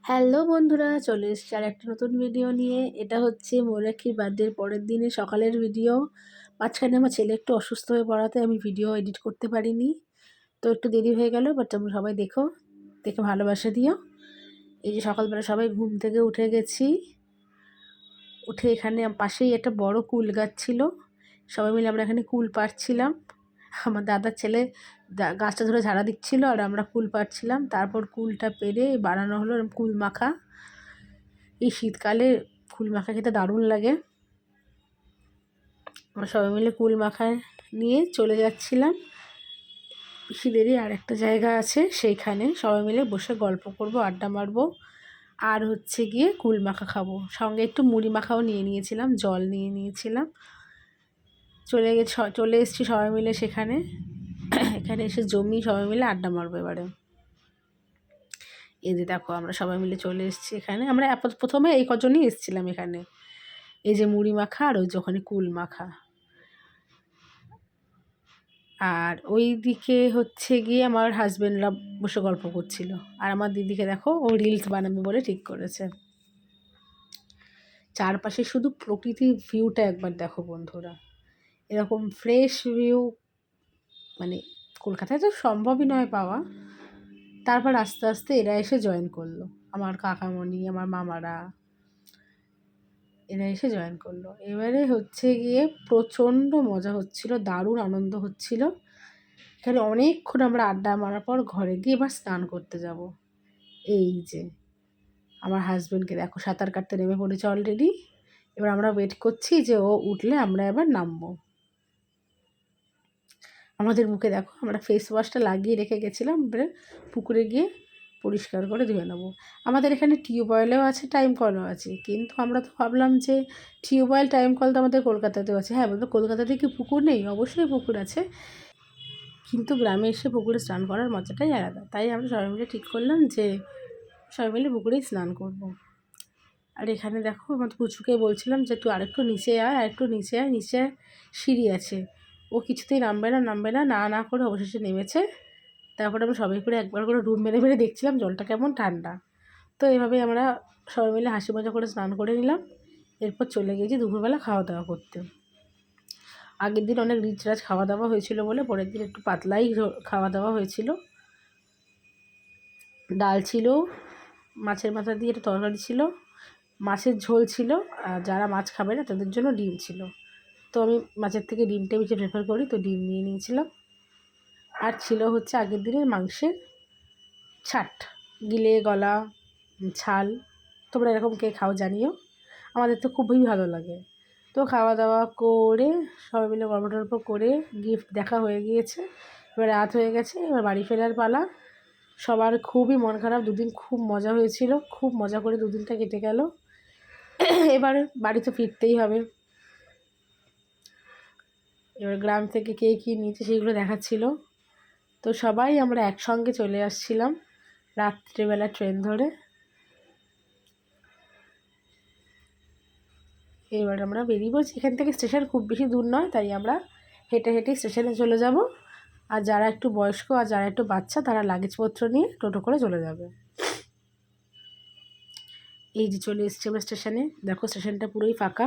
Hello বন্ধুরা, চলে এসেছি আর একটা নতুন ভিডিও নিয়ে। এটা হচ্ছে মৌরাক্ষীর বার্থডের পরের দিনে সকালের ভিডিও। মাঝখানে আমার ছেলে একটু অসুস্থ হয়ে পড়াতে আমি ভিডিও এডিট করতে পারিনি, তো একটু দেরি হয়ে গেল। বাট তোমরা সবাই দেখো, দেখে ভালোবাসা দিও। এই যে সকালবেলা সবাই ঘুম থেকে উঠে গেছি, উঠে এখানে পাশেই একটা বড় কুল গাছ ছিল, সবাই মিলে আমরা এখানে কুল পাড়ছিলাম। আমার দাদার ছেলে গাছটা ধরে ঝাড়া দিচ্ছিল আর আমরা কুল পাড়ছিলাম। তারপর কুলটা পেরে বানানো হলো কুল মাখা। এই শীতকালে কুল মাখা খেতে দারুণ লাগে। আমরা সবাই মিলে কুল মাখা নিয়ে চলে যাচ্ছিলাম। বেশি দেরি আর একটা জায়গা আছে, সেইখানে সবাই মিলে বসে গল্প করব, আড্ডা মারবো, আর হচ্ছে গিয়ে কুল মাখা খাবো। সঙ্গে একটু মুড়ি মাখাও নিয়ে নিয়েছিলাম, জল নিয়ে নিয়েছিলাম। চলে এসেছি সবাই মিলে সেখানে। এখানে এসে জমি সবাই মিলে আড্ডা মারবো এবারে। এই যে দেখো আমরা সবাই মিলে চলে এসেছি এখানে। আমরা প্রথমে এই কজনই এসেছিলাম এখানে। এই যে মুড়ি মাখা আর ওই যে ওখানে কুল মাখা। আর ওই দিকে হচ্ছে গিয়ে আমার হাজব্যান্ডরা বসে গল্প করছিল। আর আমার দিদিকে দেখো, ও রিলস বানাবে বলে ঠিক করেছে। চারপাশে শুধু প্রকৃতির ভিউটা একবার দেখো বন্ধুরা, এরকম ফ্রেশ ভিউ মানে কলকাতায় তো সম্ভবই নয় পাওয়া। তারপর আস্তে আস্তে এরা এসে জয়েন করলো, আমার কাকামণি, আমার মামারা, এরা এসে জয়েন করলো। এবারে হচ্ছে গিয়ে প্রচণ্ড মজা হচ্ছিল, দারুণ আনন্দ হচ্ছিল। এখানে অনেকক্ষণ আমরা আড্ডা মারার পর ঘরে গিয়ে এবার স্নান করতে যাব। এই যে আমার হাজব্যান্ডকে দেখো সাঁতার কাটতে নেমে পড়েছে অলরেডি। এবার আমরা ওয়েট করছি যে ও উঠলে আমরা এবার নামবো। আমাদের মুখে দেখো আমরা ফেস ওয়াশটা লাগিয়ে রেখে গেছিলাম, এবারে পুকুরে গিয়ে পরিষ্কার করে ধুয়ে নেবো। আমাদের এখানে টিউবওয়েলও আছে, টাইম কলও আছে, কিন্তু আমরা তো ভাবলাম যে টিউবওয়েল টাইম কল তো আমাদের কলকাতাতেও আছে। হ্যাঁ বলতো কলকাতাতে কি পুকুর নেই? অবশ্যই পুকুর আছে, কিন্তু গ্রামে এসে পুকুরে স্নান করার মজাটাই আলাদা। তাই আমরা সবাই মিলে ঠিক করলাম যে সবাই মিলে পুকুরেই স্নান করব। আর এখানে দেখো আমার পুচুকে বলছিলাম যে তুই আরেকটু নিচে আয়, আরেকটু নিচে আয়, নিচে সিঁড়ি আছে। ও কিছুতেই নামবে না নামবে না না না করে অবশেষে নেমেছে। তারপরে আমরা সবাই করে একবার করে ডুব মেরে মেরে দেখছিলাম জলটা কেমন ঠান্ডা। তো এভাবেই আমরা সবাই মিলে হাসি মজা করে স্নান করে নিলাম। এরপর চলে গেছি দুপুরবেলা খাওয়া দাওয়া করতে। আগের দিন অনেক রিচ রাজ খাওয়া দাওয়া হয়েছিল বলে পরের দিন একটু পাতলাই খাওয়া দাওয়া হয়েছিল। ডাল ছিল, মাছের মাথা দিয়ে একটা তরকারি ছিল, মাছের ঝোল ছিল, আর যারা মাছ খাবে না তাদের জন্য ডিম ছিল। তো আমি মাছের থেকে ডিমটা বেশি প্রেফার করি, তো ডিম নিয়ে নিয়েছিলাম। আর ছিল হচ্ছে আগের দিনের মাংসের ছাট, গিলে গলা ছাল। তোমরা এরকম কে খাও জানিও, আমাদের তো খুবই ভালো লাগে। তো খাওয়া দাওয়া করে সবাই মিলে গল্প টল্প করে গিফট দেখা হয়ে গিয়েছে। এবার রাত হয়ে গেছে, এবার বাড়ি ফেরার পালা। সবার খুবই মন খারাপ, দুদিন খুব মজা হয়েছিল, খুব মজা করে দুদিনটা কেটে গেল। এবার বাড়িতে ফিরতেই হবে। এবার গ্রাম থেকে কে কী নিয়েছে সেগুলো দেখাচ্ছিল। তো সবাই আমরা একসঙ্গে চলে আসছিলাম রাত্রেবেলা ট্রেন ধরে। এবার আমরা বেরিয়ে পড়ছি এখান থেকে, স্টেশন খুব বেশি দূর নয়, তাই আমরা হেঁটে হেঁটে স্টেশনে চলে যাব। আর যারা একটু বয়স্ক আর যারা একটু বাচ্চা তারা লাগেজপত্র নিয়ে টোটো করে চলে যাবে। এই যে চলে এসছি আমরা স্টেশনে, দেখো স্টেশনটা পুরোই ফাঁকা।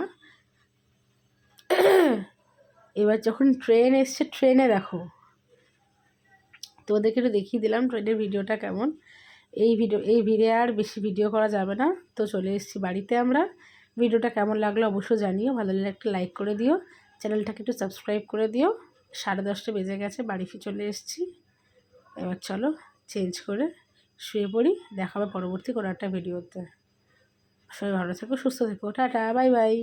এবার যখন ট্রেন এসছে, ট্রেনে দেখো তো ওদেরকে একটু দেখিয়ে দিলাম ট্রেনের ভিডিওটা কেমন। এই ভিডিও আর বেশি ভিডিও করা যাবে না, তো চলে এসেছি বাড়িতে আমরা। ভিডিওটা কেমন লাগলো অবশ্যই জানিও, ভালো লাগলে একটা লাইক করে দিও, চ্যানেলটাকে একটু সাবস্ক্রাইব করে দিও। 10:30 বেজে গেছে, বাড়ি চলে এসেছি। এবার চলো চেঞ্জ করে শুয়ে পড়ি, দেখা হবে পরবর্তী কোনো একটা ভিডিওতে। সবাই ভালো থেকো, সুস্থ থেকো, টাটা, বাই বাই।